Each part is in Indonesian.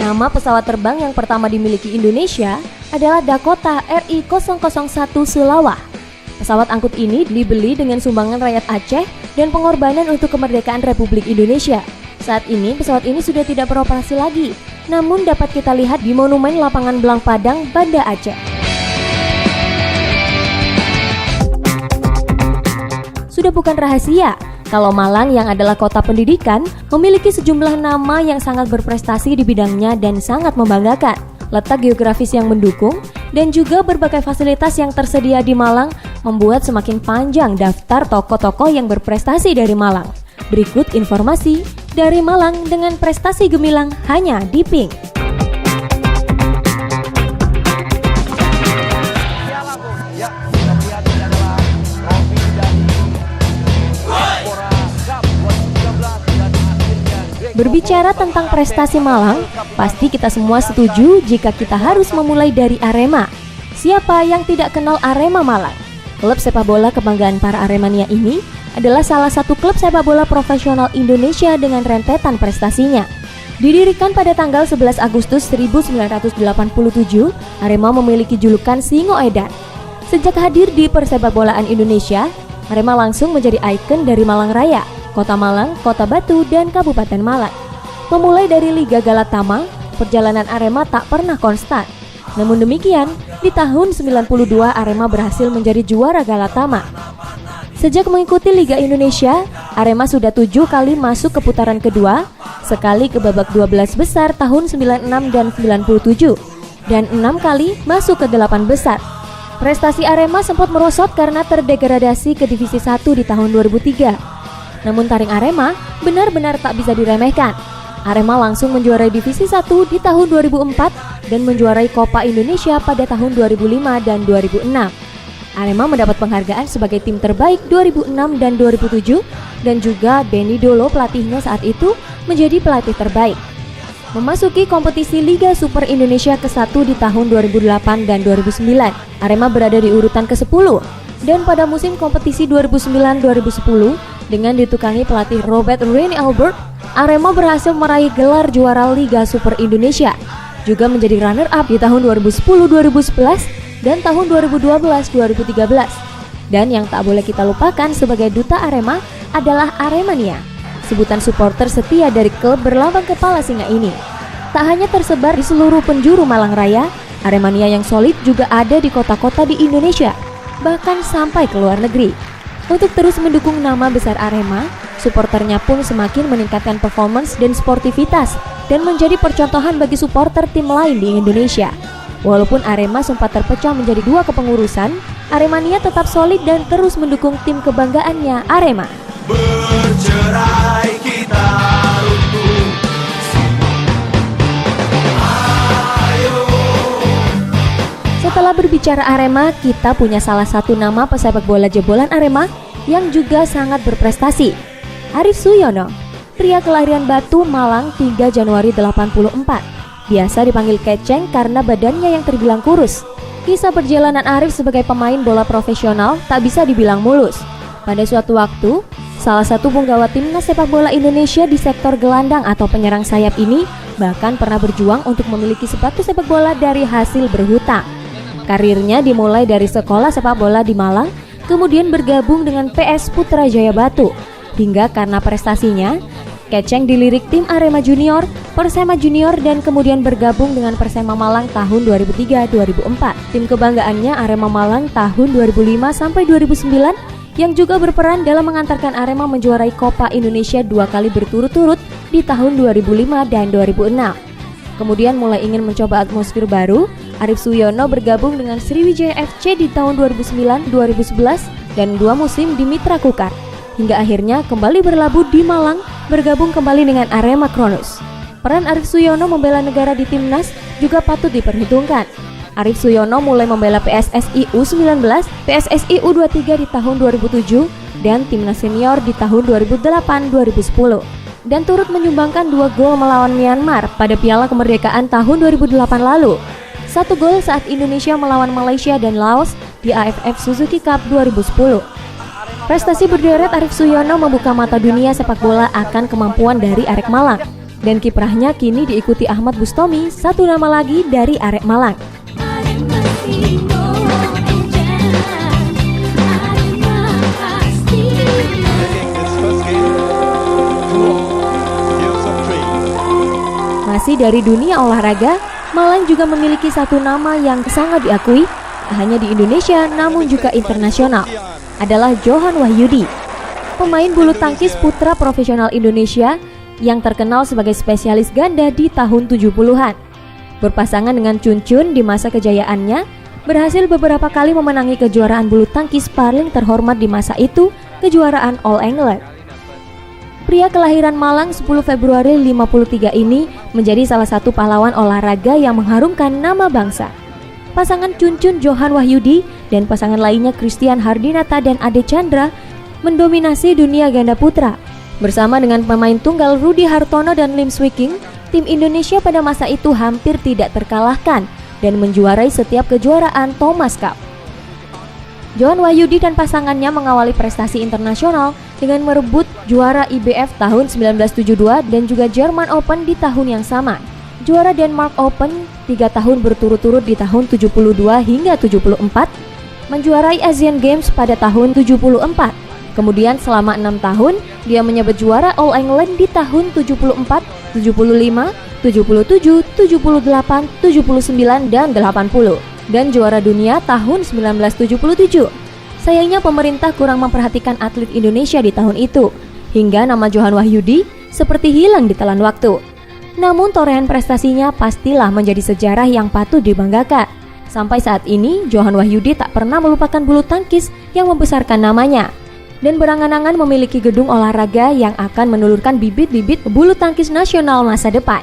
Nama pesawat terbang yang pertama dimiliki Indonesia adalah Dakota RI-001 Sulawah. Pesawat angkut ini dibeli dengan sumbangan rakyat Aceh dan pengorbanan untuk kemerdekaan Republik Indonesia. Saat ini pesawat ini sudah tidak beroperasi lagi, namun dapat kita lihat di Monumen Lapangan Belang Padang, Banda Aceh. Sudah bukan rahasia kalau Malang yang adalah kota pendidikan memiliki sejumlah nama yang sangat berprestasi di bidangnya dan sangat membanggakan. Letak geografis yang mendukung dan juga berbagai fasilitas yang tersedia di Malang membuat semakin panjang daftar tokoh-tokoh yang berprestasi dari Malang. Berikut informasi dari Malang dengan prestasi gemilang hanya di Pink. Berbicara tentang prestasi Malang, pasti kita semua setuju jika kita harus memulai dari Arema. Siapa yang tidak kenal Arema Malang? Klub sepak bola kebanggaan para Aremania ini adalah salah satu klub sepak bola profesional Indonesia dengan rentetan prestasinya. Didirikan pada tanggal 11 Agustus 1987, Arema memiliki julukan Singo Edan. Sejak hadir di persepakbolaan Indonesia, Arema langsung menjadi ikon dari Malang Raya, Kota Malang, Kota Batu, dan Kabupaten Malang. Memulai dari Liga Galatama, perjalanan Arema tak pernah konstan. Namun demikian, di tahun 92 Arema berhasil menjadi juara Galatama. Sejak mengikuti Liga Indonesia, Arema sudah 7 kali masuk ke putaran kedua, sekali ke babak 12 besar tahun 96 dan 97, dan 6 kali masuk ke 8 besar. Prestasi Arema sempat merosot karena terdegradasi ke Divisi 1 di tahun 2003. Namun taring Arema benar-benar tak bisa diremehkan. Arema langsung menjuarai Divisi 1 di tahun 2004 dan menjuarai Copa Indonesia pada tahun 2005 dan 2006. Arema mendapat penghargaan sebagai tim terbaik 2006 dan 2007 dan juga Benny Dolo pelatihnya saat itu menjadi pelatih terbaik. Memasuki kompetisi Liga Super Indonesia ke-1 di tahun 2008 dan 2009, Arema berada di urutan ke-10 dan pada musim kompetisi 2009-2010 dengan ditukangi pelatih Robert Rene Albert, Arema berhasil meraih gelar juara Liga Super Indonesia, juga menjadi runner-up di tahun 2010-2011 dan tahun 2012-2013. Dan yang tak boleh kita lupakan sebagai duta Arema adalah Aremania, sebutan supporter setia dari klub berlambang kepala singa ini. Tak hanya tersebar di seluruh penjuru Malang Raya, Aremania yang solid juga ada di kota-kota di Indonesia, bahkan sampai ke luar negeri. Untuk terus mendukung nama besar Arema, supporternya pun semakin meningkatkan performance dan sportivitas dan menjadi percontohan bagi supporter tim lain di Indonesia. Walaupun Arema sempat terpecah menjadi 2 kepengurusan, Aremania tetap solid dan terus mendukung tim kebanggaannya Arema. Bercerai kita runtuh. Setelah berbicara Arema, kita punya salah satu nama pesepak bola jebolan Arema yang juga sangat berprestasi. Arif Suyono, pria kelahiran Batu, Malang 3 Januari 84. Biasa dipanggil Keceng karena badannya yang terbilang kurus. Kisah perjalanan Arif sebagai pemain bola profesional tak bisa dibilang mulus. Pada suatu waktu, salah satu punggawa timnas sepak bola Indonesia di sektor gelandang atau penyerang sayap ini bahkan pernah berjuang untuk memiliki sepatu sepak bola dari hasil berhutang. Karirnya dimulai dari sekolah sepak bola di Malang, kemudian bergabung dengan PS Putrajaya Batu. Hingga karena prestasinya, Keceng dilirik tim Arema Junior, Persema Junior, dan kemudian bergabung dengan Persema Malang tahun 2003-2004. Tim kebanggaannya Arema Malang tahun 2005-2009 yang juga berperan dalam mengantarkan Arema menjuarai Copa Indonesia 2 kali berturut-turut di tahun 2005 dan 2006. Kemudian mulai ingin mencoba atmosfer baru, Arif Suyono bergabung dengan Sriwijaya FC di tahun 2009-2011 dan 2 musim di Mitra Kukar. Hingga akhirnya kembali berlabuh di Malang, bergabung kembali dengan Arema Kronus. Peran Arif Suyono membela negara di timnas juga patut diperhitungkan. Arif Suyono mulai membela PSSI U19, PSSI U23 di tahun 2007, dan timnas senior di tahun 2008-2010. Dan turut menyumbangkan 2 gol melawan Myanmar pada Piala Kemerdekaan tahun 2008 lalu. 1 gol saat Indonesia melawan Malaysia dan Laos di AFF Suzuki Cup 2010. Prestasi berderet Arif Suyono membuka mata dunia sepak bola akan kemampuan dari Arek Malang. Dan kiprahnya kini diikuti Ahmad Bustomi, satu nama lagi dari Arek Malang. Masih dari dunia olahraga, Malang juga memiliki satu nama yang sangat diakui, tak hanya di Indonesia namun juga internasional, adalah Johan Wahyudi, pemain bulu tangkis putra profesional Indonesia yang terkenal sebagai spesialis ganda di tahun 70-an. Berpasangan dengan Chun Chun di masa kejayaannya, berhasil beberapa kali memenangi kejuaraan bulu tangkis paling terhormat di masa itu, kejuaraan All England. Pria kelahiran Malang 10 Februari 53 ini menjadi salah satu pahlawan olahraga yang mengharumkan nama bangsa. Pasangan Chun Chun Johan Wahyudi dan pasangan lainnya Christian Hardinata dan Ade Chandra mendominasi dunia ganda putra. Bersama dengan pemain tunggal Rudy Hartono dan Lim Swee King, tim Indonesia pada masa itu hampir tidak terkalahkan dan menjuarai setiap kejuaraan Thomas Cup. Johan Wahyudi dan pasangannya mengawali prestasi internasional dengan merebut juara IBF tahun 1972 dan juga German Open di tahun yang sama. Juara Denmark Open 3 tahun berturut-turut di tahun 72 hingga 74, menjuarai Asian Games pada tahun 74. Kemudian selama 6 tahun, dia menyabet juara All England di tahun 74, 75, 77, 78, 79, dan 80. Dan juara dunia tahun 1977. Sayangnya pemerintah kurang memperhatikan atlet Indonesia di tahun itu, hingga nama Johan Wahyudi seperti hilang ditelan waktu. Namun torehan prestasinya pastilah menjadi sejarah yang patut dibanggakan. Sampai saat ini, Johan Wahyudi tak pernah melupakan bulu tangkis yang membesarkan namanya, dan berangan-angan memiliki gedung olahraga yang akan menelurkan bibit-bibit bulu tangkis nasional masa depan.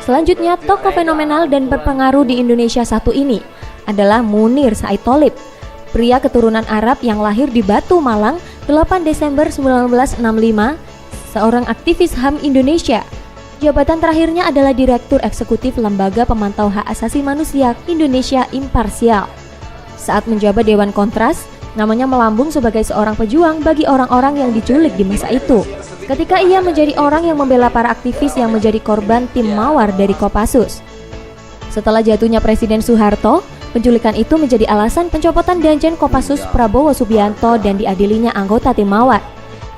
Selanjutnya, tokoh fenomenal dan berpengaruh di Indonesia satu ini adalah Munir Said Tholib, pria keturunan Arab yang lahir di Batu, Malang, 8 Desember 1965, seorang aktivis HAM Indonesia. Jabatan terakhirnya adalah Direktur Eksekutif Lembaga Pemantau Hak Asasi Manusia Indonesia Imparsial. Saat menjabat Dewan Kontras, namanya melambung sebagai seorang pejuang bagi orang-orang yang diculik di masa itu. Ketika ia menjadi orang yang membela para aktivis yang menjadi korban tim Mawar dari Kopassus. Setelah jatuhnya Presiden Soeharto, penculikan itu menjadi alasan pencopotan Danjen Kopassus Prabowo Subianto dan diadilinya anggota tim Mawar.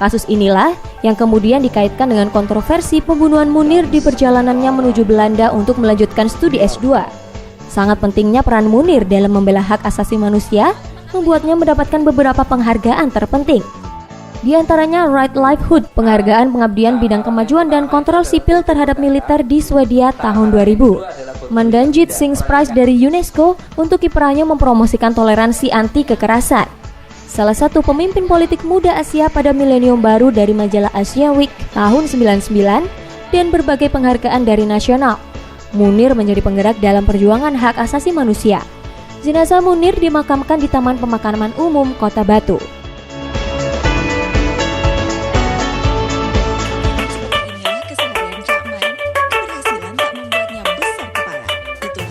Kasus inilah yang kemudian dikaitkan dengan kontroversi pembunuhan Munir di perjalanannya menuju Belanda untuk melanjutkan studi S2. Sangat pentingnya peran Munir dalam membela hak asasi manusia membuatnya mendapatkan beberapa penghargaan terpenting. Di antaranya Right Livelihood, penghargaan pengabdian bidang kemajuan dan kontrol sipil terhadap militer di Swedia tahun 2000. Mandanjit Singh Prize dari UNESCO untuk kiprahnya mempromosikan toleransi anti kekerasan. Salah satu pemimpin politik muda Asia pada milenium baru dari majalah Asia Week tahun 99 dan berbagai penghargaan dari nasional. Munir menjadi penggerak dalam perjuangan hak asasi manusia. Jenazah Munir dimakamkan di Taman Pemakaman Umum Kota Batu.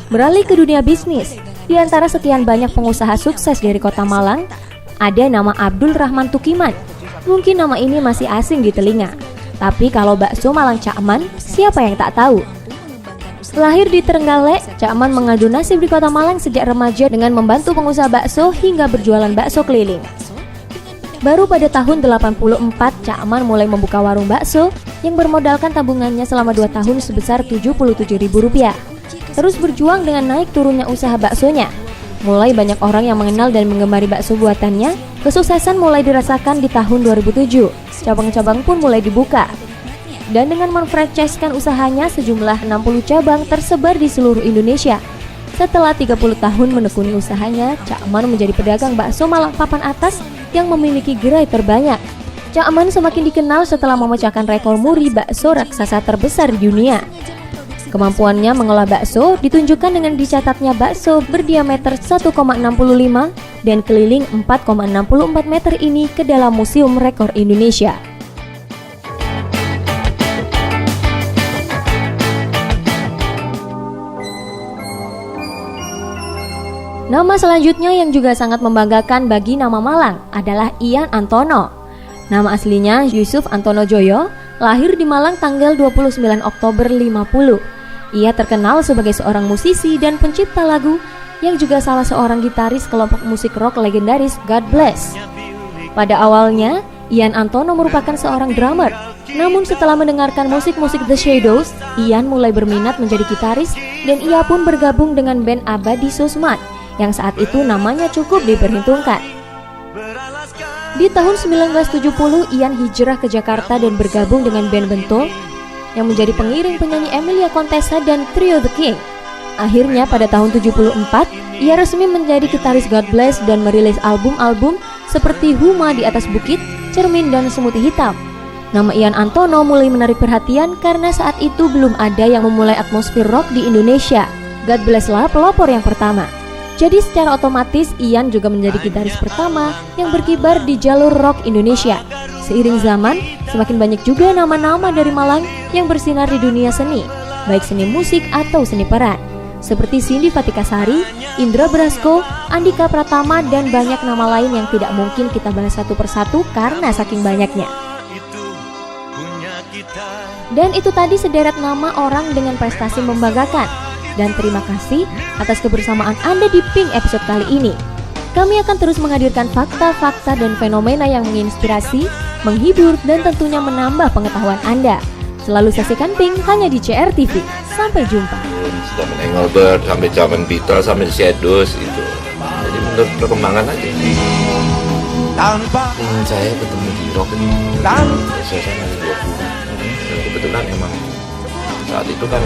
Beralih ke dunia bisnis, di antara sekian banyak pengusaha sukses dari kota Malang, ada nama Abdul Rahman Tukiman. Mungkin nama ini masih asing di telinga, tapi kalau bakso Malang Cakman, siapa yang tak tahu? Lahir di Trenggalek, Cakman mengadu nasib di kota Malang sejak remaja dengan membantu pengusaha bakso hingga berjualan bakso keliling. Baru pada tahun 84, Cakman mulai membuka warung bakso yang bermodalkan tabungannya selama 2 tahun sebesar Rp77.000. Terus berjuang dengan naik turunnya usaha baksonya. Mulai banyak orang yang mengenal dan menggemari bakso buatannya, kesuksesan mulai dirasakan di tahun 2007. Cabang-cabang pun mulai dibuka. Dan dengan memfranchise-kan usahanya, sejumlah 60 cabang tersebar di seluruh Indonesia. Setelah 30 tahun menekuni usahanya, Cakman menjadi pedagang bakso Malang papan atas yang memiliki gerai terbanyak. Cakman semakin dikenal setelah memecahkan rekor muri bakso raksasa terbesar di dunia. Kemampuannya mengolah bakso ditunjukkan dengan dicatatnya bakso berdiameter 1,65 dan keliling 4,64 meter ini ke dalam Museum Rekor Indonesia. Nama selanjutnya yang juga sangat membanggakan bagi nama Malang adalah Ian Antono. Nama aslinya Yusuf Antono Joyo, lahir di Malang tanggal 29 Oktober 50. Ia terkenal sebagai seorang musisi dan pencipta lagu yang juga salah seorang gitaris kelompok musik rock legendaris God Bless. Pada awalnya, Ian Antono merupakan seorang drummer. Namun setelah mendengarkan musik-musik The Shadows, Ian mulai berminat menjadi gitaris dan ia pun bergabung dengan band Abadi Susmat yang saat itu namanya cukup diperhitungkan. Di tahun 1970, Ian hijrah ke Jakarta dan bergabung dengan band Bentol yang menjadi pengiring penyanyi Emilia Contessa dan Trio The King. Akhirnya pada tahun 74, ia resmi menjadi gitaris God Bless dan merilis album-album seperti Huma di Atas Bukit, Cermin, dan Semut Hitam. Nama Ian Antono mulai menarik perhatian karena saat itu belum ada yang memulai atmosfer rock di Indonesia. God Bless lah pelopor yang pertama. Jadi secara otomatis Ian juga menjadi gitaris pertama yang berkibar di jalur rock Indonesia. Seiring zaman, semakin banyak juga nama-nama dari Malang yang bersinar di dunia seni, baik seni musik atau seni peran. Seperti Cindy Fatikasari, Indra Brasko, Andika Pratama, dan banyak nama lain yang tidak mungkin kita bahas satu persatu karena saking banyaknya. Dan itu tadi sederet nama orang dengan prestasi membanggakan. Dan terima kasih atas kebersamaan Anda di Pink episode kali ini. Kami akan terus menghadirkan fakta-fakta dan fenomena yang menginspirasi, menghibur, dan tentunya menambah pengetahuan Anda. Selalu saksikan Pink hanya di CRTV. Sampai jumpa. Sudah Engelbert sampai zaman Beatles sampai Shadows itu. Jadi menurut perkembangan aja. Ingin saya ketemu di rock itu. Saya masih 20. Dan kebetulan emang saat itu kan